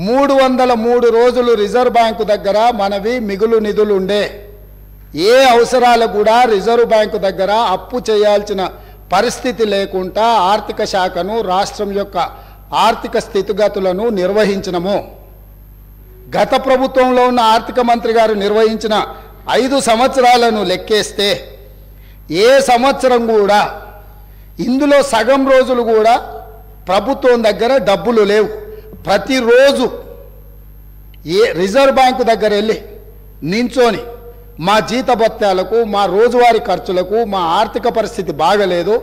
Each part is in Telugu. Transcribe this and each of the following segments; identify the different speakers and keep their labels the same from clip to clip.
Speaker 1: 303 రోజులు రిజర్వ్ బ్యాంకు దగ్గర మనవి మిగులు నిధులు ఉండే ఏ అవసరాలు కూడా రిజర్వ్ బ్యాంకు దగ్గర అప్పు చేయాల్సిన పరిస్థితి లేకుండా ఆర్థిక శాఖను రాష్ట్రం యొక్క ఆర్థిక స్థితిగతులను నిర్వహించడము గత ప్రభుత్వంలో ఉన్న ఆర్థిక మంత్రి గారు నిర్వహించిన 5 సంవత్సరాలను లెక్కేస్తే ఏ సంవత్సరం కూడా ఇందులో సగం రోజులు కూడా ప్రభుత్వం దగ్గర డబ్బులు లేవు ప్రతిరోజు రిజర్వ్ బ్యాంకు దగ్గర వెళ్ళి నించొని మా జీతభత్యాలకు మా రోజువారీ ఖర్చులకు మా ఆర్థిక పరిస్థితి బాగలేదు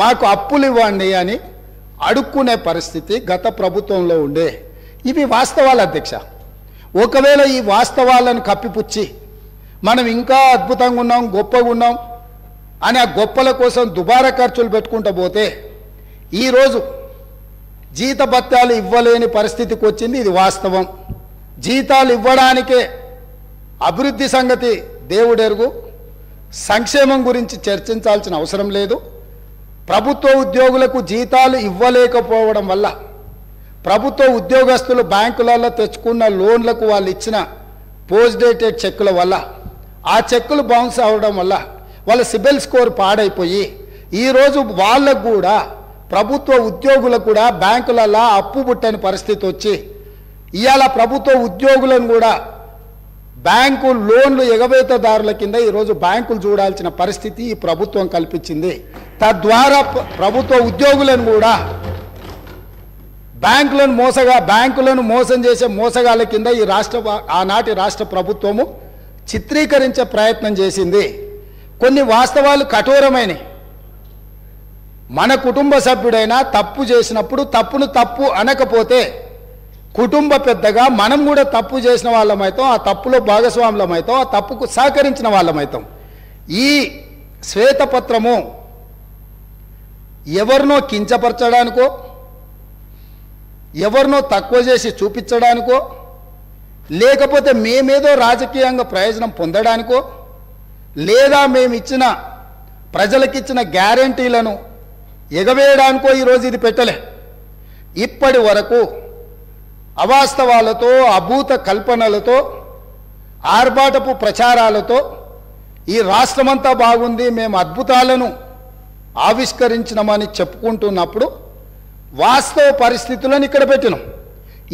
Speaker 1: మాకు అప్పులు ఇవ్వండి అని అడుక్కునే పరిస్థితి గత ప్రభుత్వంలో ఉండే ఇవి వాస్తవాలు అధ్యక్ష ఒకవేళ ఈ వాస్తవాలను కప్పిపుచ్చి మనం ఇంకా అద్భుతంగా ఉన్నాం గొప్పగా ఉన్నాం అని ఆ గొప్పల కోసం దుబారా ఖర్చులు పెట్టుకుంటూ పోతే ఈరోజు జీతభత్యాలు ఇవ్వలేని పరిస్థితికి వచ్చింది ఇది వాస్తవం జీతాలు ఇవ్వడానికే అభివృద్ధి సంగతి దేవుడెరుగు సంక్షేమం గురించి చర్చించాల్సిన అవసరం లేదు ప్రభుత్వ ఉద్యోగులకు జీతాలు ఇవ్వలేకపోవడం వల్ల ప్రభుత్వ ఉద్యోగస్తులు బ్యాంకులలో తెచ్చుకున్న లోన్లకు వాళ్ళు ఇచ్చిన పోస్ట్ డేటెడ్ చెక్కుల వల్ల ఆ చెక్కులు బౌన్స్ అవ్వడం వల్ల వాళ్ళ సిబిల్ స్కోర్ పాడైపోయి ఈరోజు వాళ్ళకు కూడా ప్రభుత్వ ఉద్యోగులకు కూడా బ్యాంకులలో అప్పు పుట్టని పరిస్థితి వచ్చి ఇవాళ ప్రభుత్వ ఉద్యోగులను కూడా బ్యాంకు లోన్లు ఎగవేతదారుల కింద ఈరోజు బ్యాంకులు చూడాల్సిన పరిస్థితి ఈ ప్రభుత్వం కల్పించింది తద్వారా ప్రభుత్వ ఉద్యోగులను కూడా బ్యాంకులను మోసం చేసే మోసగాళ్ళ కింద ఈ ఆనాటి రాష్ట్ర ప్రభుత్వము చిత్రీకరించే ప్రయత్నం చేసింది కొన్ని వాస్తవాలు కఠోరమైనవి మన కుటుంబ సభ్యుడైనా తప్పు చేసినప్పుడు తప్పును తప్పు అనకపోతే కుటుంబ పెద్దగా మనం కూడా తప్పు చేసిన వాళ్ళమైతాం ఆ తప్పులో భాగస్వాములమైతాం ఆ తప్పుకు సహకరించిన వాళ్ళమైతాం ఈ శ్వేతపత్రము ఎవరినో కించపరచడానికో ఎవరినో తక్కువ చేసి చూపించడానికో లేకపోతే మేమేదో రాజకీయంగా ప్రయోజనం పొందడానికో లేదా మేమిచ్చిన ప్రజలకిచ్చిన గ్యారంటీలను ఎగవేయడానికో ఈరోజు ఇది పెట్టలే ఇప్పటి వరకు అవాస్తవాలతో అభూత కల్పనలతో ఆర్భాటపు ప్రచారాలతో ఈ రాష్ట్రమంతా బాగుంది మేము అద్భుతాలను ఆవిష్కరించినామని చెప్పుకుంటున్నప్పుడు వాస్తవ పరిస్థితులను ఇక్కడ పెట్టినాం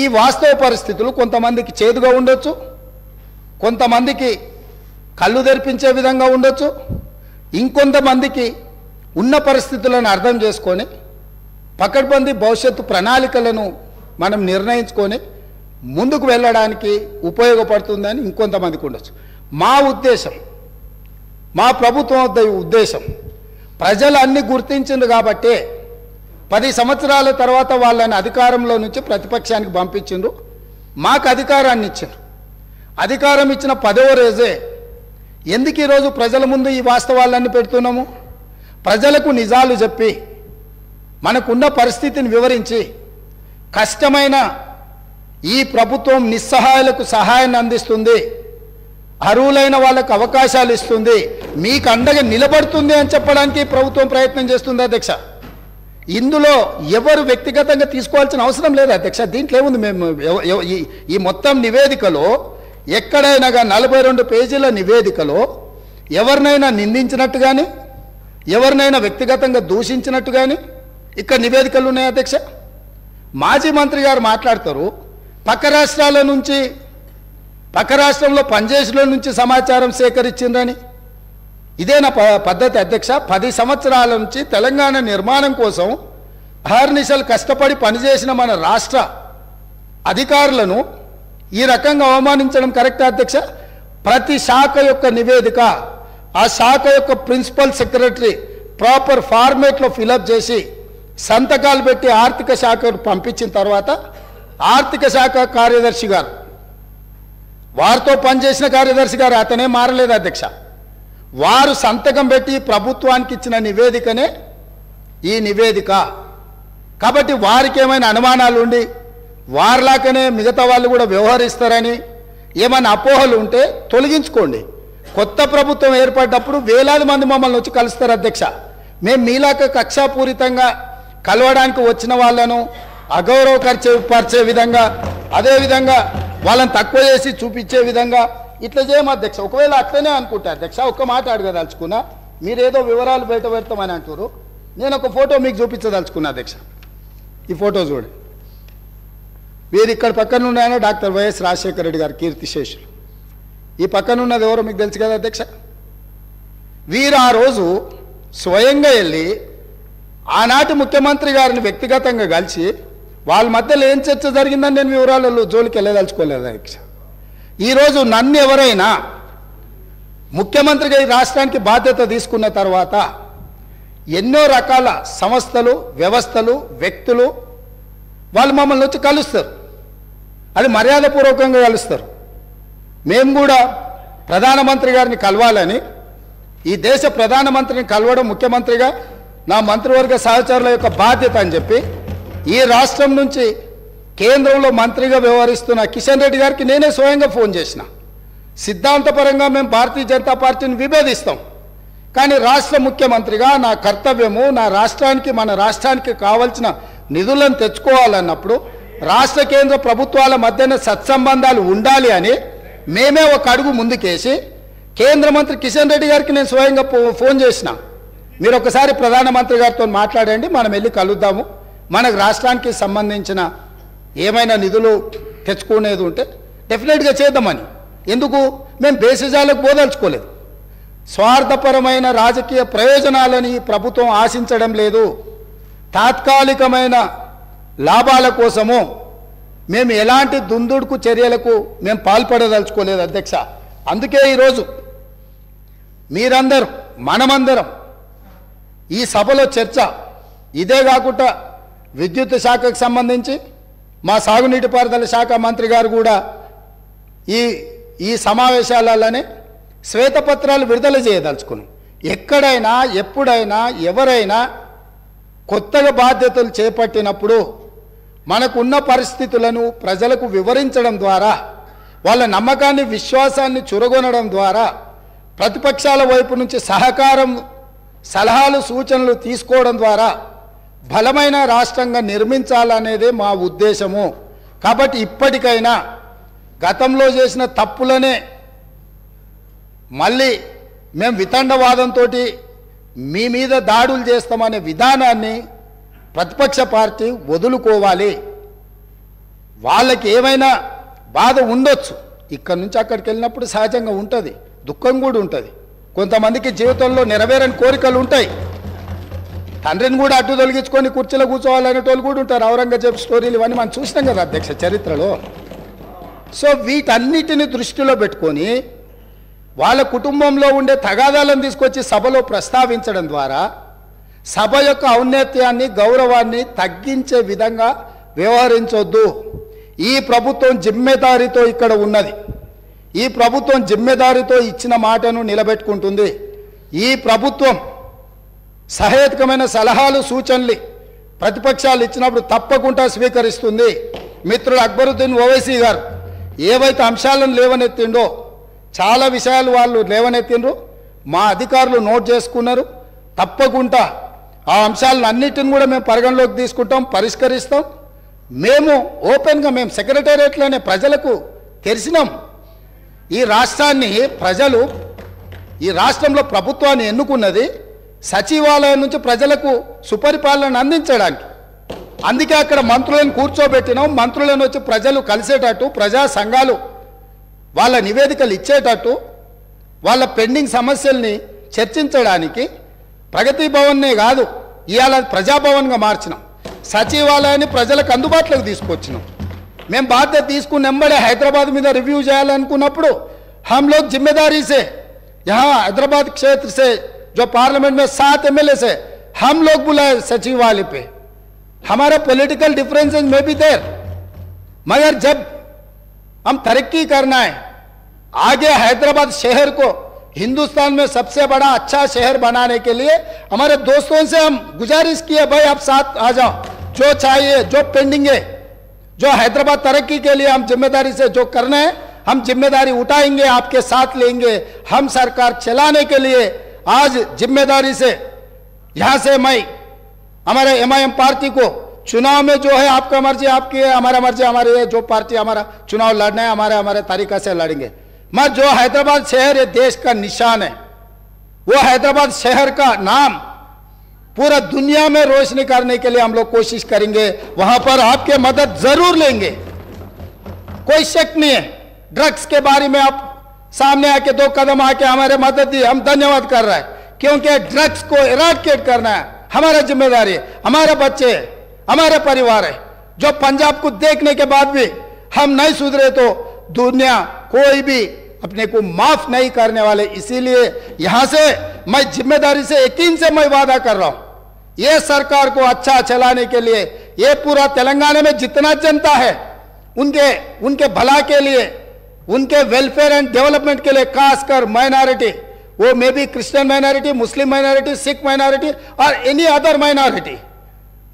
Speaker 1: ఈ వాస్తవ పరిస్థితులు కొంతమందికి చేదుగా ఉండొచ్చు కొంతమందికి కళ్ళు తెరిపించే విధంగా ఉండొచ్చు ఇంకొంతమందికి ఉన్న పరిస్థితులను అర్థం చేసుకొని పకడ్బందీ భవిష్యత్తు ప్రణాళికలను మనం నిర్ణయించుకొని ముందుకు వెళ్ళడానికి ఉపయోగపడుతుందని ఇంకొంతమందికి ఉండొచ్చు మా ఉద్దేశం మా ప్రభుత్వం ఉద్దేశం ప్రజలు అన్ని గుర్తించింది కాబట్టే 10 సంవత్సరాల తర్వాత వాళ్ళని అధికారంలో నుంచి ప్రతిపక్షానికి పంపించిండ్రు మాకు అధికారాన్ని ఇచ్చిండ్రు అధికారం ఇచ్చిన 10వ రోజే ఎందుకు ఈరోజు ప్రజల ముందు ఈ వాస్తవాలన్నీ పెడుతున్నాము ప్రజలకు నిజాలు చెప్పి మనకున్న పరిస్థితిని వివరించి కష్టమైన ఈ ప్రభుత్వం నిస్సహాయులకు సహాయాన్ని అందిస్తుంది అర్హులైన వాళ్ళకు అవకాశాలు ఇస్తుంది మీకు అండగా నిలబడుతుంది అని చెప్పడానికి ప్రభుత్వం ప్రయత్నం చేస్తుంది అధ్యక్ష ఇందులో ఎవరు వ్యక్తిగతంగా తీసుకోవాల్సిన అవసరం లేదు అధ్యక్ష దీంట్లో ఏముంది మేము ఈ మొత్తం నివేదికలో ఎక్కడైనా 42 పేజీల నివేదికలో ఎవరినైనా నిందించినట్టు కానీ ఎవరినైనా వ్యక్తిగతంగా దూషించినట్టు కానీ ఇక్కడ నివేదికలు ఉన్నాయి అధ్యక్ష మాజీ మంత్రి గారు మాట్లాడతారు పక్క రాష్ట్రంలో పనిచేసిన నుంచి సమాచారం సేకరించిందని ఇదేనా పద్ధతి అధ్యక్ష 10 సంవత్సరాల నుంచి తెలంగాణ నిర్మాణం కోసం అహర్నిశలు కష్టపడి పనిచేసిన మన రాష్ట్ర అధికారులను ఈ రకంగా అవమానించడం కరెక్టా అధ్యక్ష ప్రతి శాఖ యొక్క నివేదిక ఆ శాఖ యొక్క ప్రిన్సిపల్ సెక్రటరీ ప్రాపర్ ఫార్మేట్లో ఫిలప్ చేసి సంతకాలు పెట్టి ఆర్థిక శాఖకు పంపించిన తర్వాత ఆర్థిక శాఖ కార్యదర్శి గారు వారితో పనిచేసిన కార్యదర్శి గారు అతనే మారలేదు అధ్యక్ష వారు సంతకం పెట్టి ప్రభుత్వానికి ఇచ్చిన నివేదికనే ఈ నివేదిక కాబట్టి వారికి ఏమైనా అనుమానాలు ఉండి వారిలాగానే మిగతా వాళ్ళు కూడా వ్యవహరిస్తారని ఏమైనా అపోహలు ఉంటే తొలగించుకోండి కొత్త ప్రభుత్వం ఏర్పడ్డప్పుడు వేలాది మంది మమ్మల్ని వచ్చి కలుస్తారు అధ్యక్ష మేము మీలాక కక్షాపూరితంగా కలవడానికి వచ్చిన వాళ్ళను అగౌరవపరిచే విధంగా అదేవిధంగా వాళ్ళని తక్కువ చేసి చూపించే విధంగా ఇట్లా చేయము అధ్యక్ష. ఒకవేళ అట్లనే అనుకుంటే అధ్యక్ష, ఒక్క మాట అడగదలుచుకున్నా, మీరేదో వివరాలు బయట పెడతామని అంటారు. నేను ఒక ఫోటో మీకు చూపించదలుచుకున్నా అధ్యక్ష. ఈ ఫోటో చూడండి. వీరు ఇక్కడ పక్కన ఉన్నాయన డాక్టర్ వైఎస్ రాజశేఖర రెడ్డి గారు కీర్తిశేషులు. ఈ పక్కన ఉన్నది ఎవరో మీకు తెలుసు కదా అధ్యక్ష. వీరు ఆ రోజు స్వయంగా వెళ్ళి ఆనాటి ముఖ్యమంత్రి గారిని వ్యక్తిగతంగా కలిసి వాళ్ళ మధ్యలో ఏం చర్చ జరిగిందని నేను వివరాలలో జోలికి వెళ్ళదలుచుకోలేదు అధ్యక్ష. ఈరోజు నన్ను ఎవరైనా ముఖ్యమంత్రిగా ఈ రాష్ట్రానికి బాధ్యత తీసుకున్న తర్వాత ఎన్నో రకాల సంస్థలు, వ్యవస్థలు, వ్యక్తులు వాళ్ళు మమ్మల్ని వచ్చి కలుస్తారు. అది మర్యాదపూర్వకంగా కలుస్తారు. మేము కూడా ప్రధానమంత్రి గారిని కలవాలని, ఈ దేశ ప్రధానమంత్రిని కలవడం ముఖ్యమంత్రిగా నా మంత్రివర్గ సహచరుల యొక్క బాధ్యత అని చెప్పి ఈ రాష్ట్రం నుంచి కేంద్రంలో మంత్రిగా వ్యవహరిస్తున్న కిషన్ రెడ్డి గారికి నేనే స్వయంగా ఫోన్ చేసిన. సిద్ధాంతపరంగా మేము భారతీయ జనతా పార్టీని విభేదిస్తాం, కానీ రాష్ట్ర ముఖ్యమంత్రిగా నా కర్తవ్యము నా రాష్ట్రానికి, మన రాష్ట్రానికి కావాల్సిన నిధులను తెచ్చుకోవాలన్నప్పుడు రాష్ట్ర కేంద్ర ప్రభుత్వాల మధ్యన సత్సంబంధాలు ఉండాలి అని మేమే ఒక అడుగు ముందుకేసి కేంద్ర మంత్రి కిషన్ రెడ్డి గారికి నేను స్వయంగా ఫోన్ చేసిన. మీరు ఒకసారి ప్రధానమంత్రి గారితో మాట్లాడండి, మనం వెళ్ళి కలుద్దాము, మనకు రాష్ట్రానికి సంబంధించిన ఏమైనా నిధులు తెచ్చుకునేది ఉంటే డెఫినెట్గా చేద్దామని. ఎందుకు మేము బేసిజాలకు పోదలుచుకోలేదు. స్వార్థపరమైన రాజకీయ ప్రయోజనాలని ప్రభుత్వం ఆశించడం లేదు. తాత్కాలికమైన లాభాల కోసము మేము ఎలాంటి దుందుడుకు చర్యలకు మేము పాల్పడదలుచుకోలేదు అధ్యక్ష. అందుకే ఈరోజు మీరందరూ, మనమందరం ఈ సభలో చర్చ ఇదే కాకుండా విద్యుత్ శాఖకు సంబంధించి మా సాగునీటి పారుదల శాఖ మంత్రి గారు కూడా ఈ సమావేశాలలోనే శ్వేతపత్రాలు విడుదల చేయదలుచుకున్నాం. ఎక్కడైనా ఎప్పుడైనా ఎవరైనా కొత్తగా బాధ్యతలు చేపట్టినప్పుడు మనకున్న పరిస్థితులను ప్రజలకు వివరించడం ద్వారా, వాళ్ళ నమ్మకాన్ని, విశ్వాసాన్ని చురగొనడం ద్వారా, ప్రతిపక్షాల వైపు నుంచి సహకారం, సలహాలు, సూచనలు తీసుకోవడం ద్వారా బలమైన రాష్ట్రంగా నిర్మించాలనేదే మా ఉద్దేశము. కాబట్టి ఇప్పటికైనా గతంలో చేసిన తప్పులనే మళ్ళీ మేము వితండవాదంతో మీ మీద దాడులు చేస్తామనే విధానాన్ని ప్రతిపక్ష పార్టీ వదులుకోవాలి. వాళ్ళకి ఏమైనా బాధ ఉండొచ్చు, ఇక్కడి నుంచి అక్కడికి వెళ్ళినప్పుడు సహజంగా ఉంటుంది, దుఃఖం కూడా ఉంటుంది. కొంతమందికి జీవితంలో నెరవేరని కోరికలు ఉంటాయి. తండ్రిని కూడా అడ్డు తొలగించుకొని కుర్చీలో కూర్చోవాలనేటోళ్ళు కూడా ఉంటారు. ఔరంగజేబ్ స్టోరీలు ఇవన్నీ మనం చూసినాం కదా అధ్యక్ష చరిత్రలో. సో వీటన్నిటిని దృష్టిలో పెట్టుకొని వాళ్ళ కుటుంబంలో ఉండే తగాదాలను తీసుకొచ్చి సభలో ప్రస్తావించడం ద్వారా సభ యొక్క ఔన్నత్యాన్ని, గౌరవాన్ని తగ్గించే విధంగా వ్యవహరించొద్దు. ఈ ప్రభుత్వం జిమ్మెదారితో ఇక్కడ ఉన్నది. ఈ ప్రభుత్వం జిమ్మెదారితో ఇచ్చిన మాటను నిలబెట్టుకుంటుంది. ఈ ప్రభుత్వం సహేతుకమైన సలహాలు, సూచనలు ప్రతిపక్షాలు ఇచ్చినప్పుడు తప్పకుండా స్వీకరిస్తుంది. మిత్రుడు అక్బరుద్దీన్ ఓవైసీ గారు ఏవైతే అంశాలను లేవనెత్తిండో చాలా విషయాలు వాళ్ళు లేవనెత్తిండ్రు, మా అధికారులు నోట్ చేసుకున్నారు. తప్పకుండా ఆ అంశాలను అన్నిటిని కూడా మేము పరిగణలోకి తీసుకుంటాం, పరిష్కరిస్తాం. మేము ఓపెన్గా మేము సెక్రటేరియట్లోనే ప్రజలకు తెరిచినాం. ఈ రాష్ట్రాన్ని ప్రజలు, ఈ రాష్ట్రంలో ప్రభుత్వాన్ని ఎన్నుకున్నది సచివాలయం నుంచి ప్రజలకు సుపరిపాలన అందించడానికి. అందుకే అక్కడ మంత్రులను కూర్చోబెట్టినాం. మంత్రులను వచ్చి ప్రజలు కలిసేటట్టు, ప్రజా సంఘాలు వాళ్ళ నివేదికలు ఇచ్చేటట్టు, వాళ్ళ పెండింగ్ సమస్యల్ని చర్చించడానికి ప్రగతి భవన్నే కాదు, ఇవాళ ప్రజాభవన్గా మార్చినాం. సచివాలయాన్ని ప్రజలకు అందుబాటులోకి తీసుకొచ్చినాం. మేము బాధ్యత తీసుకుని వెంబడే హైదరాబాద్ మీద రివ్యూ చేయాలనుకున్నప్పుడు हम लोग जिम्मेदारी से यहाँ हैदराबाद क्षेत्र से जो पार्लियामेंट में 7 MLA से हम लोग बुलाए सचिवालय पे. हमारा पॉलिटिकल डिफरेंसेस में भी देर, मगर जब हम तरक्की करना है, आगे हैदराबाद शहर को हिंदुस्तान में सबसे बड़ा अच्छा शहर बनाने के लिए हमारे दोस्तों से हम गुजारिश किए, भाई आप साथ आ जाओ, जो चाहिए, जो पेंडिंग है, जो हैदराबाद तरक्की के लिए हम जिम्मेदारी से जो करना है हम जिम्मेदारी उठाएंगे, आपके साथ लेंगे. हम सरकार चलाने के लिए आज जिम्मेदारी से यहाँ से मैं हमारे MIM पार्टी को चुनाव में जो है आपका मर्जी आपकी है, हमारा मर्जी हमारी है, जो पार्टी हमारा चुनाव लड़ना है हमारे हमारे तरीका से लड़ेंगे। मगर जो हैदराबाद शहर ये देश का निशान है, वो हैदराबाद शहर का नाम पूरा दुनिया में रोशनी करने के लिए हम लोग कोशिश करेंगे। वहां पर आपके मदद जरूर लेंगे, कोई शक नहीं है। ड्रग्स के बारे में आप सामने आके 2 कदम आके हमारे मदद दी, हम धन्यवाद कर रहे हैं, क्योंकि ड्रग्स को इराडिकेट करना है हमारा जिम्मेदारी है। हमारे बच्चे हमारे परिवार है, जो पंजाब को देखने के बाद भी हम नहीं सुधरे तो दुनिया कोई भी अपने को माफ नहीं करने वाले। इसीलिए यहां से मैं जिम्मेदारी से यकीन से मैं वादा कर रहा हूं, ये सरकार को अच्छा चलाने के लिए, ये पूरा तेलंगाना में जितना जनता है उनके भला के लिए, उनके वेलफेयर एंड डेवलपमेंट के लिए, खासकर माइनॉरिटी, वो maybe Christian minority, Muslim minority, Sikh minority और any other minority,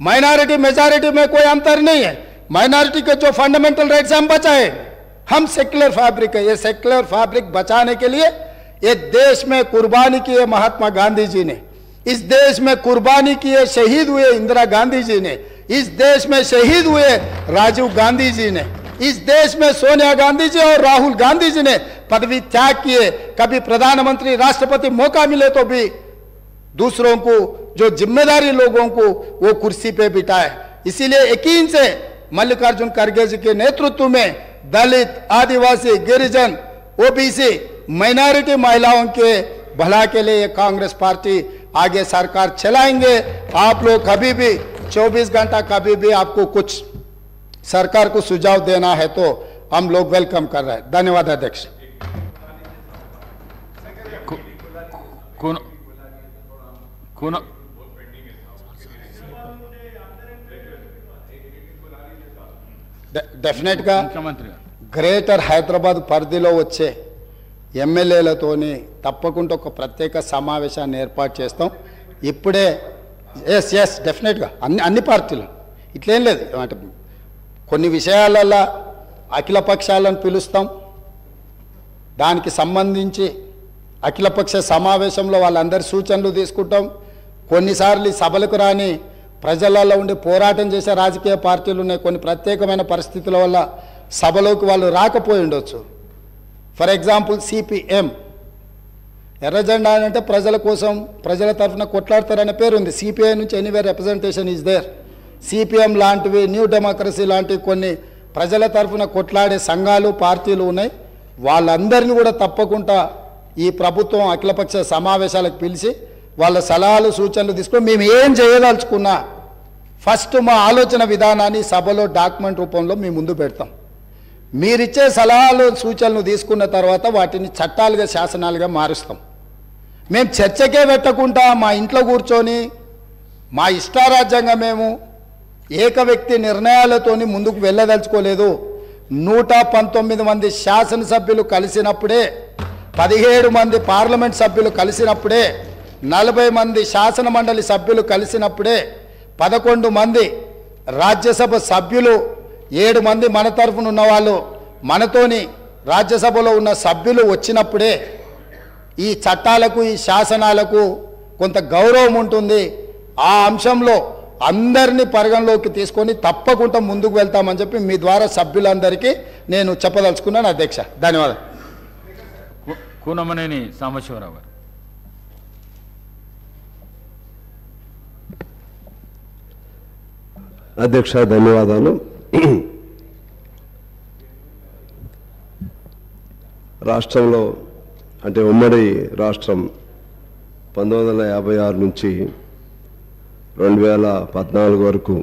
Speaker 1: minority majority में कोई अंतर नहीं है। माइनॉरिटी के जो फंडामेंटल राइट्स हम बचाए, हम सेक्युलर फैब्रिक है, ये सेक्युलर फैब्रिक बचाने के लिए ये देश में कुर्बानी की है महात्मा गांधी जी ने, इस देश में कुर्बानी की है, शहीद हुए इंदिरा गांधी जी ने, इस देश में शहीद हुए राजीव गांधी जी ने, इस देश में सोनिया गांधी जी और राहुल गांधी जी ने पदवी त्याग किए। कभी प्रधानमंत्री राष्ट्रपति मौका मिले तो भी दूसरों को, जो जिम्मेदारी लोगों को, वो कुर्सी पे बिठाए। इसीलिए यकीन से मल्लिकार्जुन खड़गे जी के नेतृत्व में दलित, आदिवासी, गिरिजन, ओबीसी, माइनॉरिटी महिलाओं के भला के लिए ये कांग्रेस पार्टी आगे सरकार चलाएंगे। आप लोग कभी भी 24 घंटा कभी भी आपको कुछ सरकार को सुझाव देना है तो हम लोग वेलकम कर रहे हैं। धन्यवाद अध्यक्ष। డెఫినెట్ గా గ్రేటర్ హైదరాబాద్ పరిధిలో వచ్చే ఎమ్మెల్యేలతోని తప్పకుండా ఒక ప్రత్యేక సమావేశాన్ని ఏర్పాటు చేస్తాం. ఇప్పుడే ఎస్ డెఫినెట్గా అన్ని పార్టీలు ఇట్లేం లేదు, అంటే కొన్ని విషయాలలో అఖిల పక్షాలను పిలుస్తాం, దానికి సంబంధించి అఖిలపక్ష సమావేశంలో వాళ్ళందరి సూచనలు తీసుకుంటాం. కొన్నిసార్లు సభలకు రాని ప్రజలలో ఉండి పోరాటం చేసే రాజకీయ పార్టీలు ఉన్నాయి, కొన్ని ప్రత్యేకమైన పరిస్థితుల వల్ల సభలోకి వాళ్ళు రాకపోయి ఉండొచ్చు. ఫర్ ఎగ్జాంపుల్ సిపిఎం, ఎర్రజెండా అంటే ప్రజల కోసం, ప్రజల తరఫున కొట్లాడతారనే పేరు ఉంది. సిపిఐ నుంచి anywhere representation is there. CPM లాంటివి, న్యూ డెమోక్రసీ లాంటివి కొన్ని ప్రజల తరఫున కొట్లాడే సంఘాలు, పార్టీలు ఉన్నాయి. వాళ్ళందరినీ కూడా తప్పకుండా ఈ ప్రభుత్వం అఖిలపక్ష సమావేశాలకు పిలిచి వాళ్ళ సలహాలు, సూచనలు తీసుకొని మేము ఏం చేయదలుచుకున్నా ఫస్ట్ మా ఆలోచన విధానాన్ని సభలో డాక్యుమెంట్ రూపంలో మేము ముందు పెడతాం. మీరిచ్చే సలహాలు, సూచనలు తీసుకున్న తర్వాత వాటిని చట్టాలుగా, శాసనాలుగా మారుస్తాం. మేము చర్చకే పెట్టకుండా మా ఇంట్లో కూర్చొని మా ఇష్టారాజ్యంగా మేము ఏక వ్యక్తి నిర్ణయాలతోని ముందుకు వెళ్ళదలుచుకోలేదు. 119 మంది శాసనసభ్యులు కలిసినప్పుడే, 17 మంది పార్లమెంట్ సభ్యులు కలిసినప్పుడే, 40 మంది శాసన మండలి సభ్యులు కలిసినప్పుడే, 11 మంది రాజ్యసభ సభ్యులు, 7 మంది మన తరఫున ఉన్నవాళ్ళు, మనతోని రాజ్యసభలో ఉన్న సభ్యులు వచ్చినప్పుడే ఈ చట్టాలకు, ఈ శాసనాలకు కొంత గౌరవం ఉంటుంది. ఆ అంశంలో అందరినీ పరిగణలోకి తీసుకొని తప్పకుండా ముందుకు వెళ్తామని చెప్పి మీ ద్వారా సభ్యులందరికీ నేను చెప్పదలుచుకున్నాను అధ్యక్ష. ధన్యవాదాలు.
Speaker 2: కూనమనేని సాంబశివరావు గారు.
Speaker 3: అధ్యక్ష ధన్యవాదాలు. రాష్ట్రంలో అంటే ఉమ్మడి రాష్ట్రం 1956 నుంచి 2014 వరకు